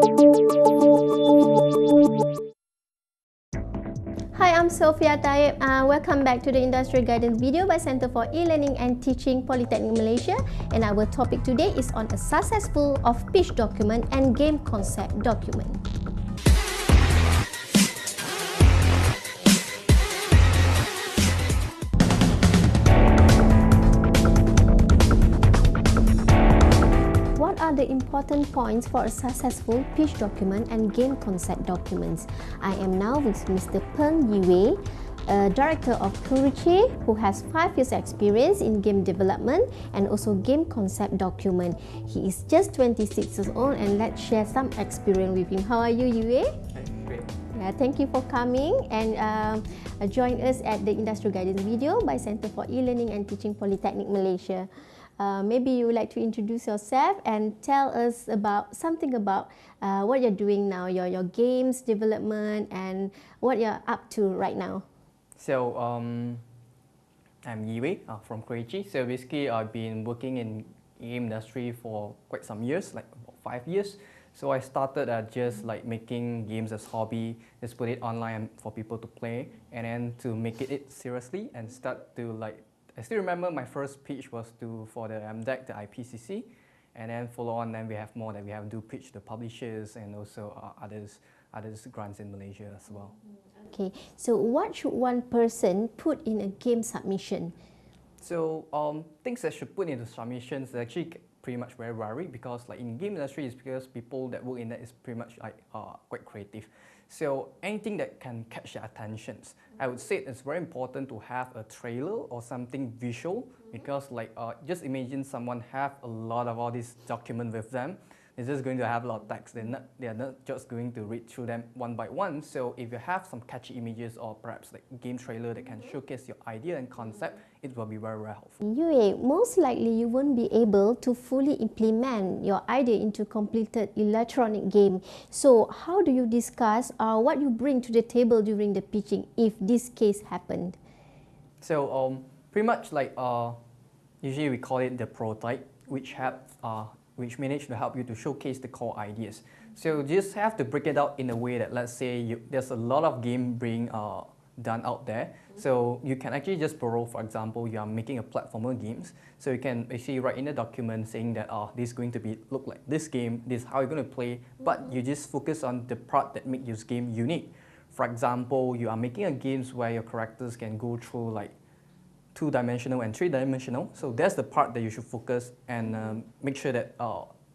Hi, I'm Sophia Taib. Welcome back to the Industry Guidance video by Center for E-Learning and Teaching Polytechnic Malaysia. And our topic today is on a successful of pitch document and game concept document. What are the important points for a successful pitch document and game concept documents? I am now with Mr. Peng Yiwei, Director of Kurechii, who has 5 years experience in game development and also game concept document. He is just 26 years old, and let's share some experience with him. How are you, Yiwei? Great. Yeah, thank you for coming and join us at the Industry Guidance video by Center for E-Learning and Teaching Polytechnic Malaysia. Maybe you would like to introduce yourself and tell us about something about what you're doing now, your games development and what you're up to right now. So I'm Yiwei from Kurechii. So basically, I've been working in game industry for quite some years, like about 5 years. So I started just like making games as hobby, just put it online for people to play, and then to make it seriously and start to like. I still remember my first pitch was for the MDEC, the IPCC, and then follow on. Then we have more that we have to pitch the publishers and also others grants in Malaysia as well. Okay, so what should one person put in a game submission? So things that should put into submissions are actually pretty much very vary, because like in game industry is because people that work in that is pretty much like quite creative. So anything that can catch their attentions, I would say it's very important to have a trailer or something visual, because like just imagine someone have a lot of all these documents with them. They're just going to have a lot of text. They are not just going to read through them one by one. So if you have some catchy images or perhaps like game trailer that can showcase your idea and concept, it will be very, very helpful. Yue, most likely you won't be able to fully implement your idea into completed electronic game. So how do you discuss what you bring to the table during the pitching if this case happened? So pretty much like usually we call it the prototype, which manage to help you to showcase the core ideas. So you just have to break it out in a way that, let's say there's a lot of game being done out there. So you can actually just borrow, for example, you are making a platformer games. So you can actually write in the document saying that this is going to look like this game, this is how you're going to play, but you just focus on the part that makes your game unique. For example, you are making a games where your characters can go through like 2-dimensional and 3-dimensional. So that's the part that you should focus and make sure that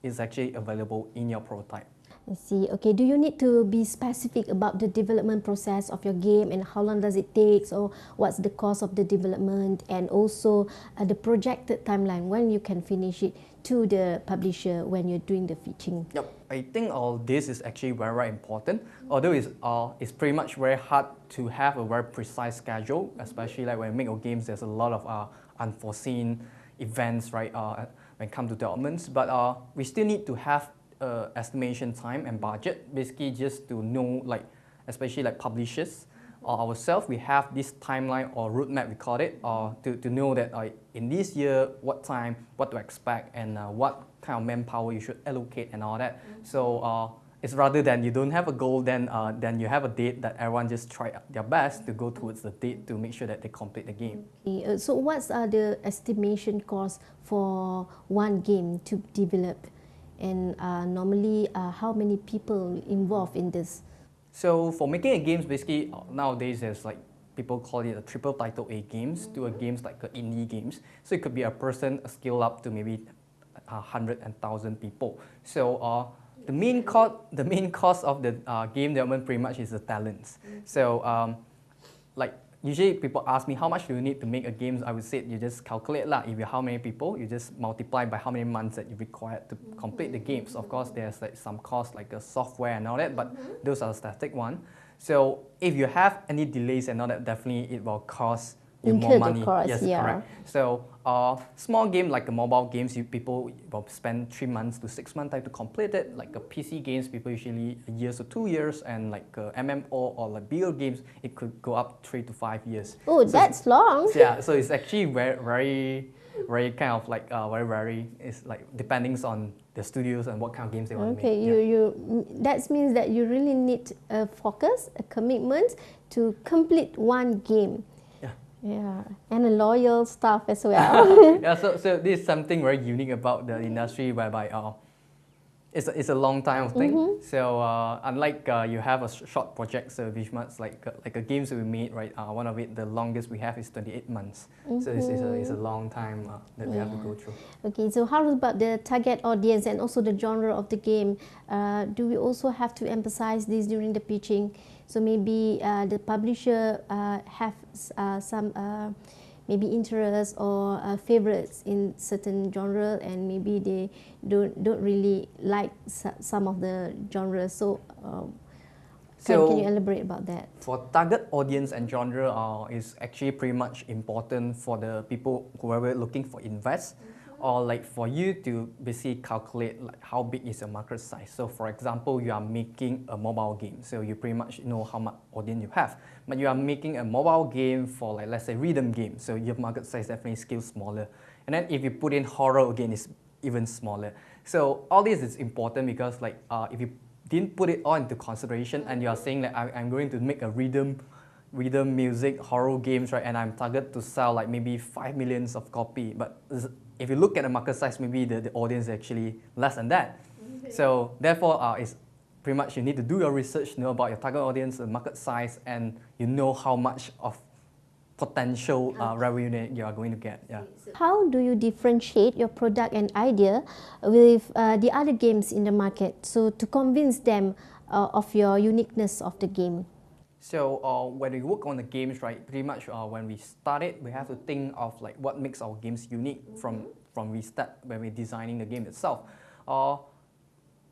it's actually available in your prototype. I see. Okay, do you need to be specific about the development process of your game and how long does it take, or what's the cost of the development, and also the projected timeline when you can finish it to the publisher when you're doing the pitching? Yep, I think all this is actually very, very important. Although it's pretty much very hard to have a very precise schedule, especially like when you make your games, there's a lot of unforeseen events, right, when it comes to developments. But we still need to have estimation time and budget, basically just to know, like, especially like publishers or ourselves, we have this timeline or roadmap, we call it, to know that in this year, what time, what to expect, and what kind of manpower you should allocate and all that. So it's rather than you don't have a goal, then you have a date that everyone just try their best to go towards the date to make sure that they complete the game. Okay, so what's the estimation cost for one game to develop? And normally, how many people involved in this? So for making a games, basically nowadays there's like people call it a triple title A games to a games like indie games. So it could be a person scale up to maybe 100 and 1,000 people. So the main cost of the game development pretty much is the talents. So like usually people ask me how much do you need to make a game. I would say you just calculate lah. If you how many people, you just multiply by how many months that you require to complete the games. Of course, there's like some cost like a software and all that, but those are the static one. So if you have any delays and all that, definitely it will cost you more money. Cost, yes, yeah. correct. So small game like the mobile games, people will spend 3 months to 6 months time to complete it. Like a PC games, people usually a year to 2 years, and like MMO or like bigger games, it could go up 3 to 5 years. Oh, so that's long. Yeah, so it's actually very, very very kind of like very it's like depending on the studios and what kind of games they want to Okay, make. that means that you really need a focus, a commitment to complete one game. Yeah, and a loyal staff as well. Yeah, so this is something very unique about the industry, whereby it's a long time thing. So unlike you have a short project, so which months like a games that we made, right? One of it, the longest we have is 28 months. So it's a long time that we have to go through. Okay, so how about the target audience and also the genre of the game? Do we also have to emphasize this during the pitching? So maybe the publisher have some maybe interest or favorites in certain genre, and maybe they don't really like some of the genres. So, can you elaborate about that? For target audience and genre is actually pretty much important for the people who are looking for invest, or like for you to basically calculate like how big is your market size. So for example, you are making a mobile game, so you pretty much know how much audience you have. But you are making a mobile game for like, let's say, rhythm game, so your market size definitely scales smaller. And then if you put in horror again, it's even smaller. So all this is important because like if you didn't put it all into consideration and you are saying that I'm going to make a rhythm music horror games, right, and I'm targeted to sell like maybe 5 million of copy, but if you look at the market size, maybe the audience is actually less than that. So therefore, it's pretty much you need to do your research, know about your target audience, the market size, and you know how much of potential revenue you are going to get. Yeah. How do you differentiate your product and idea with the other games in the market, so to convince them of your uniqueness of the game? So when we work on the games, right, pretty much when we started, we have to think of like what makes our games unique from we start when we're designing the game itself.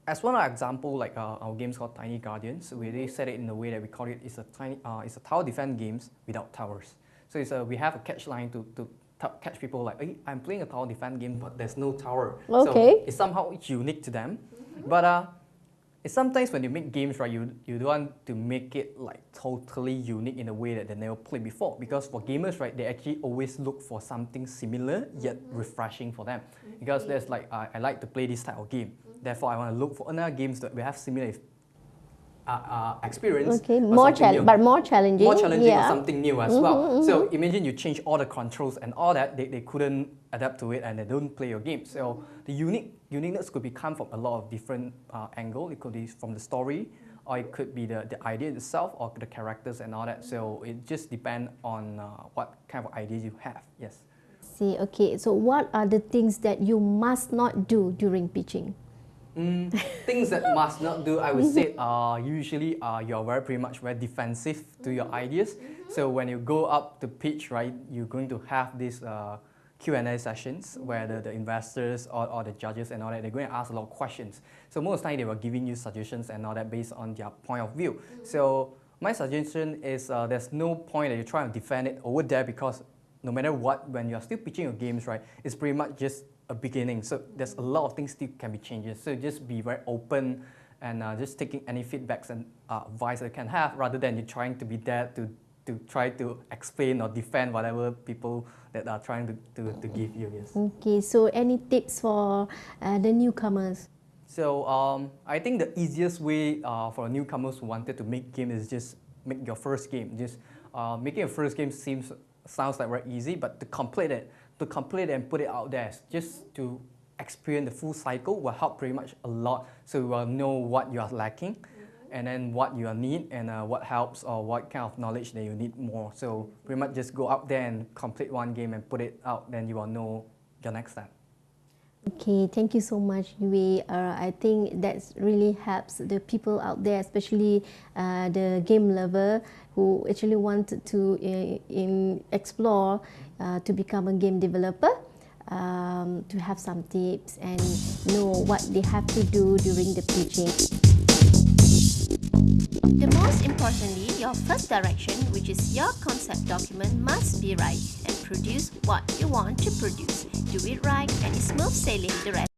As one example, like our games called Tiny Guardians, we really set it in a way that we call it it's a tower defense games without towers. So we have a catch line to catch people like, hey, I'm playing a tower defense game, but there's no tower. Okay. So it's somehow unique to them. But it's sometimes when you make games, right, you don't want to make it like totally unique in a way that they never played before. Because for gamers, right, they actually always look for something similar yet refreshing for them. Because there's like, I like to play this type of game. Therefore, I want to look for other games that we have similar experience. Okay, more challenging. More challenging yeah. or something new as well. So imagine you change all the controls and all that, they couldn't adapt to it and they don't play your game. So the uniqueness could come from a lot of different angles. It could be from the story, or it could be the idea itself, or the characters and all that. So it just depends on what kind of ideas you have. Yes. See, okay. So what are the things that you must not do during pitching? Things that must not do, I would say, usually you're pretty much very defensive to your ideas. So when you go up to pitch, right, you're going to have these Q&A sessions where the investors or the judges and all that, they're going to ask a lot of questions. So most of the time they were giving you suggestions and all that based on their point of view. So my suggestion is there's no point that you're trying to defend it over there, because no matter what, when you're still pitching your games, right, it's pretty much just a beginning. So there's a lot of things still can be changes. So just be very open and just taking any feedbacks and advice that you can have, rather than you trying to be there to try to explain or defend whatever people that are trying to give you. Yes. Okay, so any tips for the newcomers? So I think the easiest way for newcomers who wanted to make game is just make your first game. Just making a first game sounds like very easy, but to complete it and put it out there, just to experience the full cycle will help pretty much a lot. So you will know what you are lacking, and then what you need, and what helps, or what kind of knowledge that you need more. So pretty much just go out there and complete one game and put it out, then you will know your next step. Okay, thank you so much, Yue. I think that really helps the people out there, especially the game lover who actually want to explore to become a game developer, to have some tips and know what they have to do during the pitching. The most importantly, your first direction, which is your concept document, must be right and produce what you want to produce. Do it right and it's smooth sailing the rest.